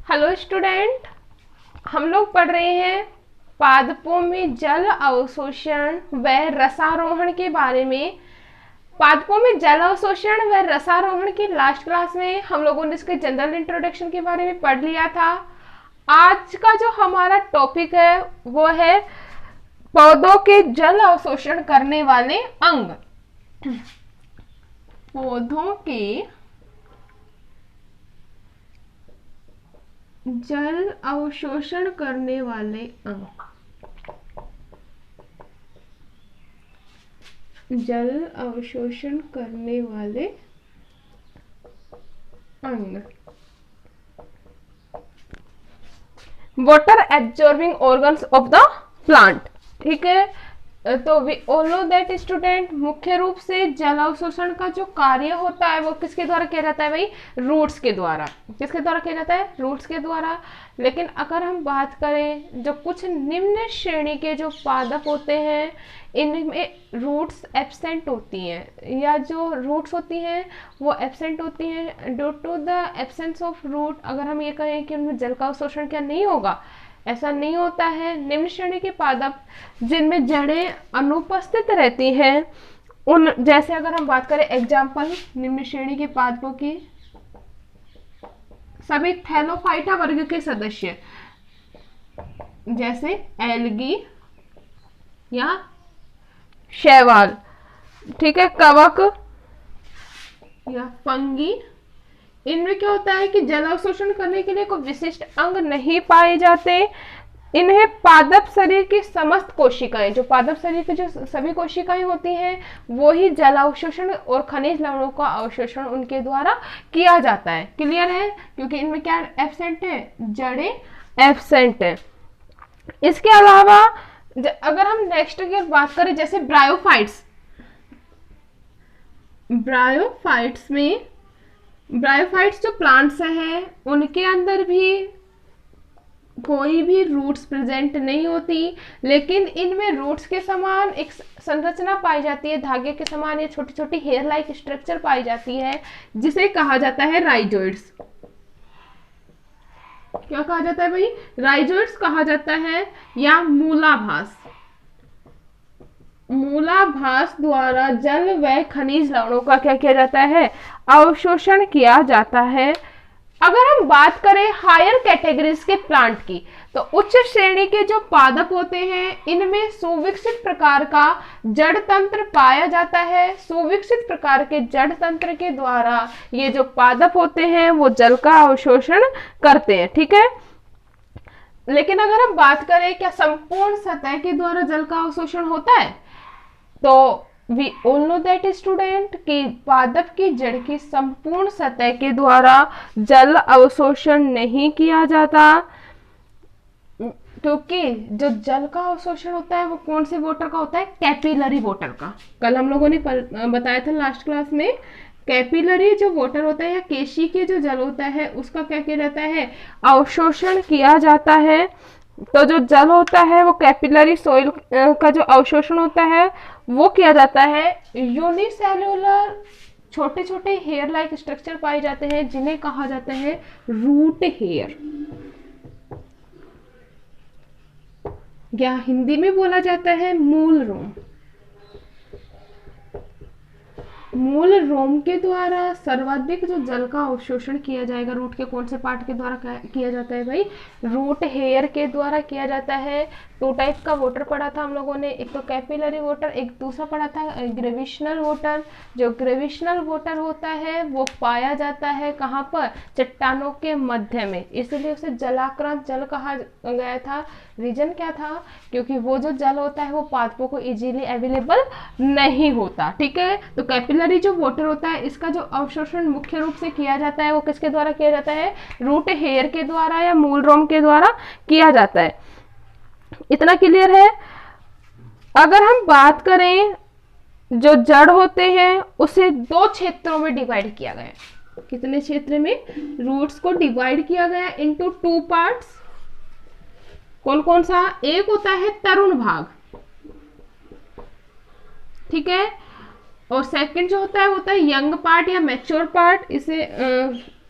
Hello student, हम लोग पढ़ रहे हैं पादपों में जल अवशोषण व रसारोहण के बारे में। पादपों में जल अवशोषण व रसारोहण की लास्ट क्लास में हम लोगों ने इसके जनरल इंट्रोडक्शन के बारे में पढ़ लिया था। आज का जो हमारा टॉपिक है वो है पौधों के जल अवशोषण करने वाले अंग। पौधों के जल अवशोषण करने वाले अंग। जल अवशोषण करने वाले अंग। Water absorbing organs of the plant. ठीक है, तो we all know that student, मुख्य रूप से जल अवशोषण का जो कार्य होता है वो किसके द्वारा किया जाता है भाई? रूट्स के द्वारा। किसके द्वारा किया जाता है? रूट्स के द्वारा। लेकिन अगर हम बात करें जो कुछ निम्न श्रेणी के जो पादप होते हैं इनमें रूट्स एब्सेंट होती हैं, या जो रूट्स होती हैं वो एब्सेंट होती हैं due to the absence of root. अगर हम ये कहें कि उनमें जल का अवशोषण क्या नहीं होगा, ऐसा नहीं होता है। निम्न श्रेणी के पादप जिनमें जड़ें अनुपस्थित रहती हैं, उन जैसे अगर हम बात करें एग्जाम्पल निम्न श्रेणी के पादपों की, सभी थैलोफाइटा वर्ग के सदस्य जैसे एल्गी या शैवाल, ठीक है, कवक या फंगी, इनमें क्या होता है कि जल अवशोषण करने के लिए कोई विशिष्ट अंग नहीं पाए जाते। इन्हें पादप शरीर की समस्त कोशिकाएं, जो पादप शरीर की जो सभी कोशिकाएं होती हैं वो ही जल अवशोषण और खनिज लवणों का अवशोषण उनके द्वारा किया जाता है। क्लियर है? क्योंकि इनमें क्या एब्सेंट है? जड़ें एब्सेंट है। इसके अलावा अगर हम नेक्स्ट की बात करें जैसे ब्रायोफाइट्स, ब्रायोफाइट्स जो प्लांट्स हैं उनके अंदर भी कोई भी रूट्स प्रेजेंट नहीं होती, लेकिन इनमें रूट्स के समान एक संरचना पाई जाती है, धागे के समान ये छोटी छोटी हेयर लाइक स्ट्रक्चर पाई जाती है जिसे कहा जाता है राइजोइड्स। क्या कहा जाता है भाई? राइजोइड्स कहा जाता है, या मूलाभास। मूलाभास द्वारा जल व खनिज लवणों का क्या किया जाता है? अवशोषण किया जाता है। अगर हम बात करें हायर कैटेगरीज के प्लांट की, तो उच्च श्रेणी के जो पादप होते हैं इनमें सुविकसित प्रकार का जड़ तंत्र पाया जाता है। सुविकसित प्रकार के जड़ तंत्र के द्वारा ये जो पादप होते हैं वो जल का अवशोषण करते हैं। ठीक है, लेकिन अगर हम बात करें क्या संपूर्ण सतह के द्वारा जल का अवशोषण होता है, तो we all know that student कि पादप की जड़ की संपूर्ण सतह के द्वारा जल अवशोषण नहीं किया जाता, क्योंकि जो जल का अवशोषण होता है वो कौन से वाटर का होता है? कैपिलरी वाटर का। कल हम लोगों ने बताया था लास्ट क्लास में, कैपिलरी जो वाटर होता है या केशी के जो जल होता है उसका क्या किया जाता है? अवशोषण किया जाता है। तो जो जल होता है वो कैपिलरी सॉइल का जो अवशोषण होता है वो किया जाता है। यूनिसेल्युलर छोटे छोटे हेयर लाइक स्ट्रक्चर पाए जाते हैं जिन्हें कहा जाता है रूट हेयर, या हिंदी में बोला जाता है मूल रोम। मूल रोम के द्वारा सर्वाधिक जो जल का अवशोषण किया जाएगा रूट के कौन से पार्ट के द्वारा किया जाता है भाई? रूट हेयर के द्वारा किया जाता है। टू टाइप का वाटर पढ़ा था हम लोगों ने, एक तो कैपिलरी वाटर, एक दूसरा पढ़ा था ग्रेविशनल वाटर। जो ग्रेविशनल वाटर होता है वो पाया जाता है कहाँ पर? चट्टानों के मध्य में, इसलिए उसे जलाक्रांत जल कहा गया था। रीजन क्या था? क्योंकि वो जो जल होता है वो पादपों को इजीली अवेलेबल नहीं होता। ठीक है, तो कैपिलरी जो वाटर होता है इसका जो अवशोषण मुख्य रूप से किया जाता है वो किसके द्वारा किया जाता है? रूट हेयर के द्वारा या मूल रोम के द्वारा किया जाता है। इतना क्लियर है? अगर हम बात करें जो जड़ होते हैं उसे दो क्षेत्रों में डिवाइड किया गया है। कितने क्षेत्र में? रूट्स को डिवाइड किया गया इनटू टू पार्ट्स। कौन कौन सा? एक होता है तरुण भाग, ठीक है, और सेकंड जो होता है यंग पार्ट या मैच्योर पार्ट। इसे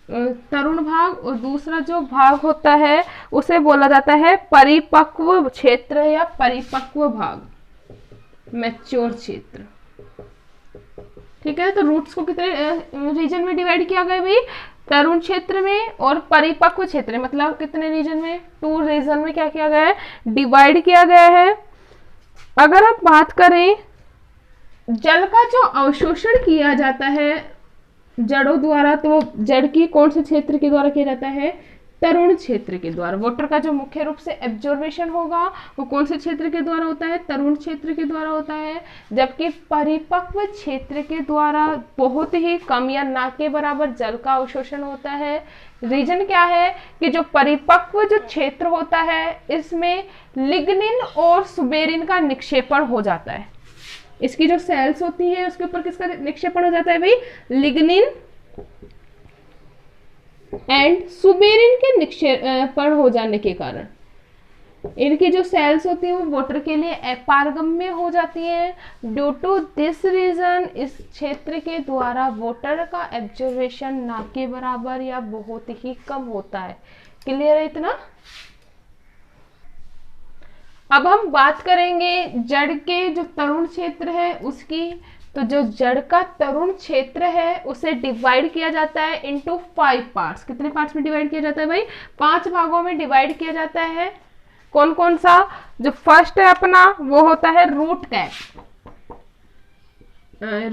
तरुण भाग, और दूसरा जो भाग होता है उसे बोला जाता है परिपक्व क्षेत्र या परिपक्व भाग, मैच्योर क्षेत्र। ठीक है, तो रूट्स को कितने रीजन में डिवाइड किया गया भाई? तरुण क्षेत्र में और परिपक्व क्षेत्र में, मतलब कितने रीजन में? 2 रीजन में क्या किया गया है? डिवाइड किया गया है। अगर हम बात करें जल का जो अवशोषण किया जाता है जड़ों द्वारा, तो जड़ की कौन से क्षेत्र के द्वारा किया जाता है? तरुण क्षेत्र के द्वारा। वाटर का जो मुख्य रूप से एब्जॉर्बेशन होगा वो कौन से क्षेत्र के द्वारा होता है? तरुण क्षेत्र के द्वारा होता है। जबकि परिपक्व क्षेत्र के द्वारा बहुत ही कम या ना के बराबर जल का अवशोषण होता है। रीजन क्या है कि जो परिपक्व जो क्षेत्र होता है इसमें लिग्निन और सुबेरिन का निक्षेपण हो जाता है। इसकी जो सेल्स होती है उसके ऊपर किसका निक्षेपण हो जाता है भाई? लिग्निन एंड सुबेरिन के निक्षेपण हो जाने के कारण इनकी जो सेल्स होती है वो वाटर के लिए अपारगम्य हो जाती है। ड्यू टू दिस रीजन इस क्षेत्र के द्वारा वाटर का एब्जॉर्बेशन ना के बराबर या बहुत ही कम होता है। क्लियर है इतना? अब हम बात करेंगे जड़ के जो तरुण क्षेत्र है उसकी। तो जो जड़ का तरुण क्षेत्र है उसे डिवाइड किया जाता है इनटू 5 पार्ट्स। कितने पार्ट्स में डिवाइड किया जाता है भाई? 5 भागों में डिवाइड किया जाता है। कौन कौन सा? जो फर्स्ट है अपना वो होता है root cap.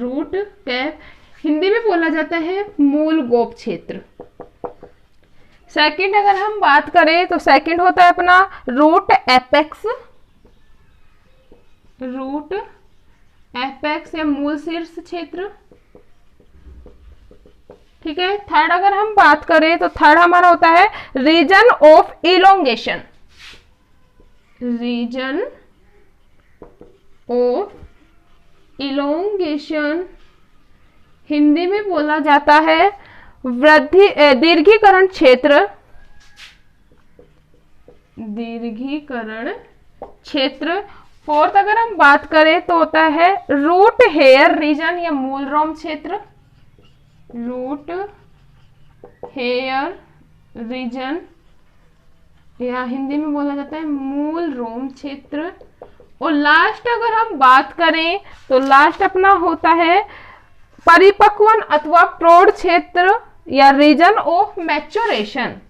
Root cap Hindi में बोला जाता है मूल गोप क्षेत्र। सेकंड अगर हम बात करें तो सेकंड होता है अपना रूट एपेक्स। रूट एपेक्स या मूल शीर्ष क्षेत्र। ठीक है। थर्ड अगर हम बात करें तो थर्ड हमारा होता है region of elongation. Region of elongation Hindi में बोला जाता है वृद्धि दीर्घीकरण क्षेत्र। दीर्घीकरण क्षेत्र। फोर्थ अगर हम बात करें तो होता है रूट हेयर रीजन या मूल रोम क्षेत्र। रूट हेयर रीजन या हिंदी में बोला जाता है मूल रोम क्षेत्र। और लास्ट अगर हम बात करें तो लास्ट अपना होता है परिपक्वन अथवा प्रौढ़ क्षेत्र या region of maturation.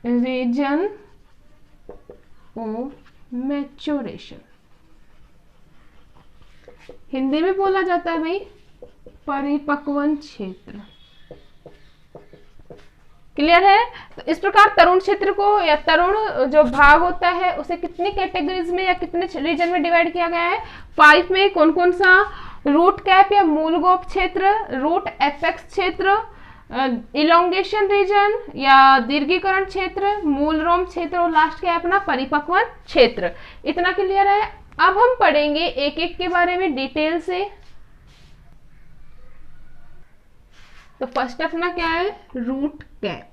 Region of maturation Hindi में बोला जाता है भाई परिपक्वन क्षेत्र। क्लियर है? तो इस प्रकार तरुण क्षेत्र को या तरुण जो भाग होता है उसे कितनी कैटेगरीज में या कितने रीजन में डिवाइड किया गया है? 5 में। कौन कौन सा? रूट कैप या मूल गोप क्षेत्र, रूट एपेक्स क्षेत्र, इलोंगेशन रीजन या दीर्घीकरण क्षेत्र, मूल रोम क्षेत्र और लास्ट क्या है अपना परिपक्वन क्षेत्र। इतना क्लियर है? अब हम पढ़ेंगे एक एक के बारे में डिटेल से। तो फर्स्ट अपना क्या है? Root cap.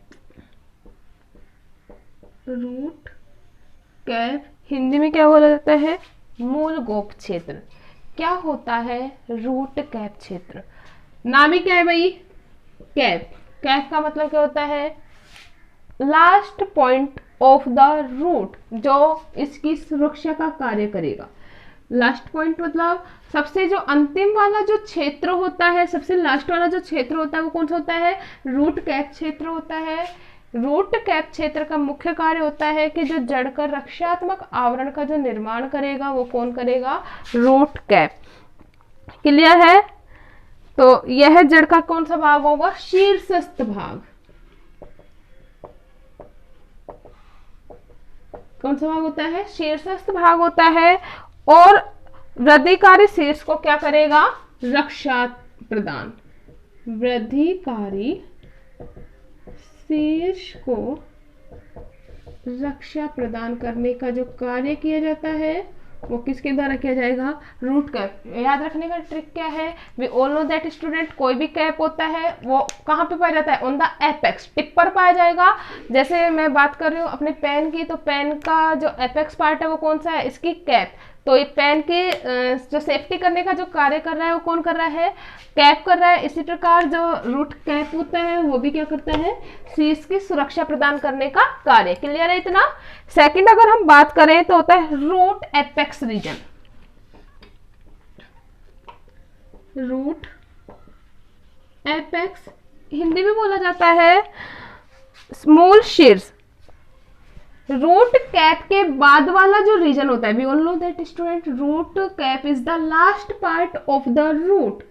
Root cap Hindi में क्या बोला जाता है? मूल गोप क्षेत्र। क्या होता है रूट कैप क्षेत्र? नाम ही क्या है भाई? कैप। कैप का मतलब क्या होता है? Last point of the root, जो इसकी सुरक्षा का कार्य करेगा। लास्ट पॉइंट मतलब सबसे जो अंतिम वाला जो क्षेत्र होता है, सबसे लास्ट वाला जो क्षेत्र होता है वो कौन सा होता है? रूट कैप क्षेत्र होता है। रूट कैप क्षेत्र का मुख्य कार्य होता है कि जो जड़ का रक्षात्मक आवरण का जो निर्माण करेगा वो कौन करेगा? Root cap. क्लियर है? तो यह जड़ का कौन सा भाग होगा? शीर्षस्थ भाग। कौन सा भाग होता है? शीर्षस्थ भाग होता है। और वृद्धिकारी शीर्ष को क्या करेगा? रक्षा प्रदान। वृद्धिकारी शीर्ष को रक्षा प्रदान करने का जो कार्य किया जाता है वो किसके द्वारा किया जाएगा? Root cap. याद रखने का ट्रिक क्या है? We all know that student, कोई भी कैप होता है वो कहाँ पे पाया जाता है? ऑन द एपेक्स, टिप पर पाया जाएगा। जैसे मैं बात कर रही हूँ अपने पेन की, तो पेन का जो एपेक्स पार्ट है वो कौन सा है? इसकी कैप। तो ये पेन के जो सेफ्टी करने का जो कार्य कर रहा है वो कौन कर रहा है, कैप कर रहा है। इसी प्रकार जो रूट कैप होता है वो भी क्या करता है, शीर्ष की सुरक्षा प्रदान करने का कार्य। क्लियर है इतना। सेकंड अगर हम बात करें तो होता है root apex region. Root apex Hindi में बोला जाता है मूल शीर्ष। रूट कैप के बाद वाला जो रीजन होता है, we all know that student, root cap is the last part of the root.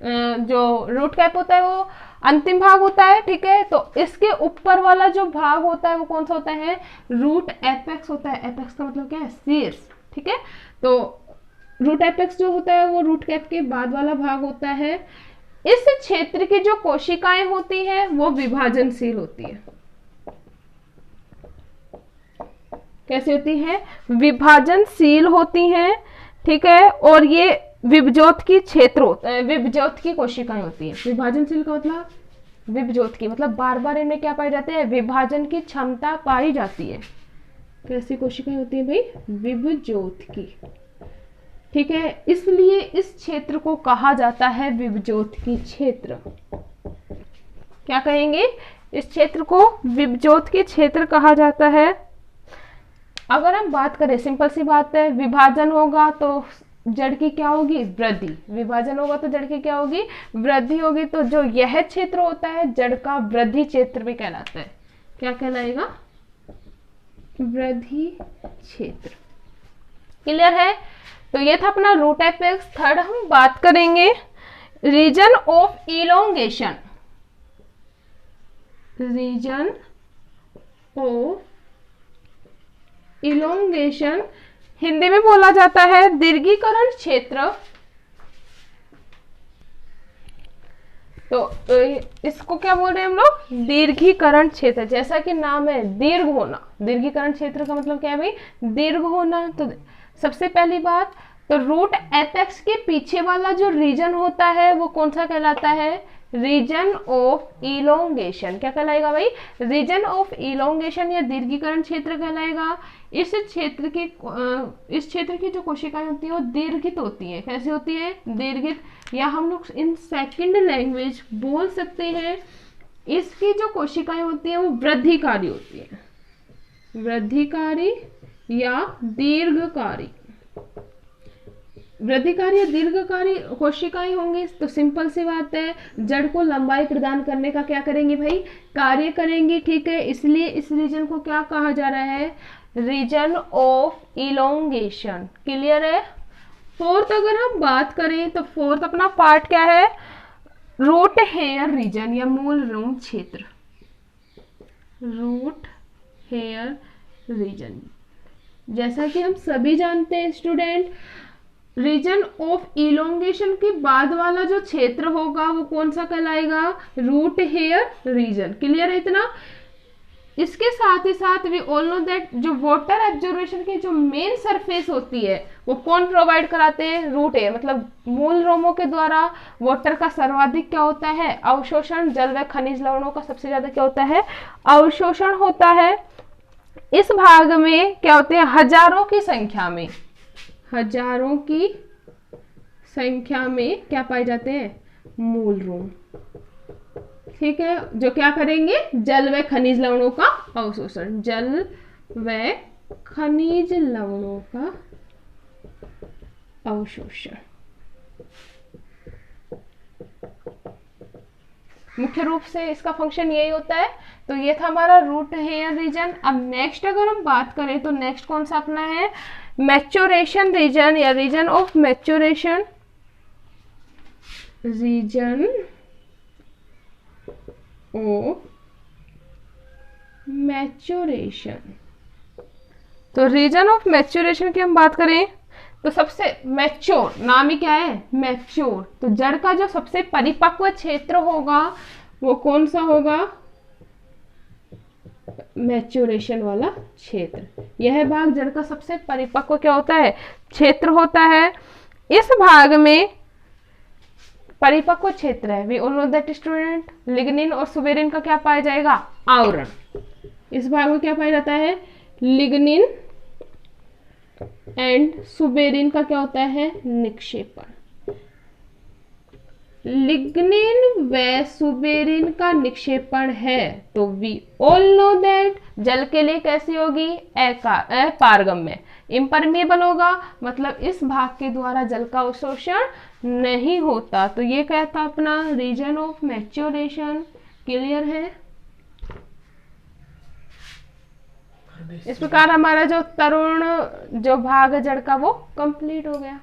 जो रूट कैप होता है वो अंतिम भाग होता है, ठीक है। तो इसके ऊपर वाला जो भाग होता है वो कौन सा होता है, रूट एपेक्स होता है। एपेक्स का मतलब क्या है, शीर्ष, ठीक है। तो रूट एपेक्स जो होता है वो रूट कैप के बाद वाला भाग होता है। इस क्षेत्र की जो कोशिकाएं होती हैं वो विभाजनशील होती है। कैसी होती है, विभाजनशील होती हैं, ठीक है। और ये विभजोत की क्षेत्र होता है, विभजोत की कोशिकाएं होती हैं। विभाजनशील का मतलब विभजोत की, मतलब बार बार इनमें क्या पाए जाते हैं, विभाजन की क्षमता पाई जाती है। कैसी कोशिकाएं होती है भाई, विभजोत की, ठीक है। इसलिए इस क्षेत्र को कहा जाता है विभजोत की क्षेत्र। क्या कहेंगे, इस क्षेत्र को विभजोत की क्षेत्र कहा जाता है। अगर हम बात करें, सिंपल सी बात है, विभाजन होगा तो जड़ की क्या होगी, वृद्धि। विभाजन होगा तो जड़ की क्या होगी, वृद्धि होगी। तो जो यह क्षेत्र होता है जड़ का वृद्धि क्षेत्र भी कहलाता है। क्या कहलाएगा, वृद्धि क्षेत्र। क्लियर है। तो ये था अपना रूट एपेक्स। थर्ड हम बात करेंगे region of elongation. Region of elongation Hindi में बोला जाता है दीर्घीकरण क्षेत्र। तो इसको क्या बोल रहे हैं हम लोग, दीर्घीकरण क्षेत्र। जैसा कि नाम है दीर्घ होना, दीर्घीकरण क्षेत्र का मतलब क्या है भाई, दीर्घ होना। तो सबसे पहली बात, तो रूट एपेक्स के पीछे वाला जो रीजन होता है वो कौन सा कहलाता है, रीजन ऑफ इलोंगेशन। क्या कहलाएगा भाई, रीजन ऑफ इलोंगेशन या दीर्घीकरण क्षेत्र कहलाएगा। इस क्षेत्र की जो कोशिकाएं होती है वो दीर्घित होती है। कैसे होती है, दीर्घित, या हम लोग इन सेकंड लैंग्वेज बोल सकते हैं इसकी जो कोशिकाएं होती है वो वृद्धिकारी होती है। वृद्धिकारी या दीर्घकारी। वृद्धिकारी या दीर्घकारी कोशिकाएं होंगी तो सिंपल सी बात है, जड़ को लंबाई प्रदान करने का क्या करेंगी भाई, कार्य करेंगी, ठीक है। इसलिए इस रीजन को क्या कहा जा रहा है, रीजन ऑफ इलोंगेशन। क्लियर है। फोर्थ अगर हम बात करें तो फोर्थ अपना पार्ट क्या है, रूट हेयर रीजन या मूल रोम क्षेत्र। रूट हेयर रीजन, जैसा कि हम सभी जानते हैं स्टूडेंट, रीजन ऑफ इलोंगेशन के बाद वाला जो क्षेत्र होगा वो कौन सा कहलाएगा, रूट हेयर रीजन। क्लियर है इतना। इसके साथ ही साथ वी ऑल नो दैट जो वाटर एब्जॉर्प्शन की जो मेन सरफेस होती है वो कौन प्रोवाइड कराते हैं, रूट एयर। मतलब मूल रोमों के द्वारा वाटर का सर्वाधिक क्या होता है, अवशोषण। जल व खनिज लवणों का सबसे ज्यादा क्या होता है, अवशोषण होता है। इस भाग में क्या होते हैं, हजारों की संख्या में, हजारों की संख्या में क्या पाए जाते हैं, मूल रोम, ठीक है। जो क्या करेंगे, जल व खनिज लवणों का अवशोषण, जल व खनिज लवणों का अवशोषण। मुख्य रूप से इसका फंक्शन यही होता है। तो ये था हमारा रूट हेयर रीजन। अब नेक्स्ट अगर हम बात करें तो नेक्स्ट कौन सा अपना है, मैच्योरेशन रीजन या region of maturation. Region of maturation. तो रीजन ऑफ मैच्योरेशन की हम बात करें तो सबसे मैच्योर, नाम ही क्या है, मैच्योर। तो जड़ का जो सबसे परिपक्व क्षेत्र होगा वो कौन सा होगा, मैच्योरेशन वाला क्षेत्र। यह भाग जड़ का सबसे परिपक्व क्या होता है, क्षेत्र होता है। इस भाग में परिपक्व क्षेत्र है, we all know that student, lignin और सुबेरिन का क्या पाया जाएगा, आवरण। इस भाग में क्या पाया जाता है, लिग्निन एंड सुबेरिन का क्या होता है, निक्षेपण। लिग्निन व सुबेरिन का निक्षेपण है तो वी ऑल नो दैट जल के लिए कैसी होगी, अपारगम्य, इम्परमेबल होगा, मतलब इस भाग के द्वारा जल का अवशोषण नहीं होता। तो ये क्या था अपना रीजन ऑफ मैच्योरेशन। क्लियर है। इस प्रकार हमारा जो तरुण जो भाग है जड़ का वो कंप्लीट हो गया।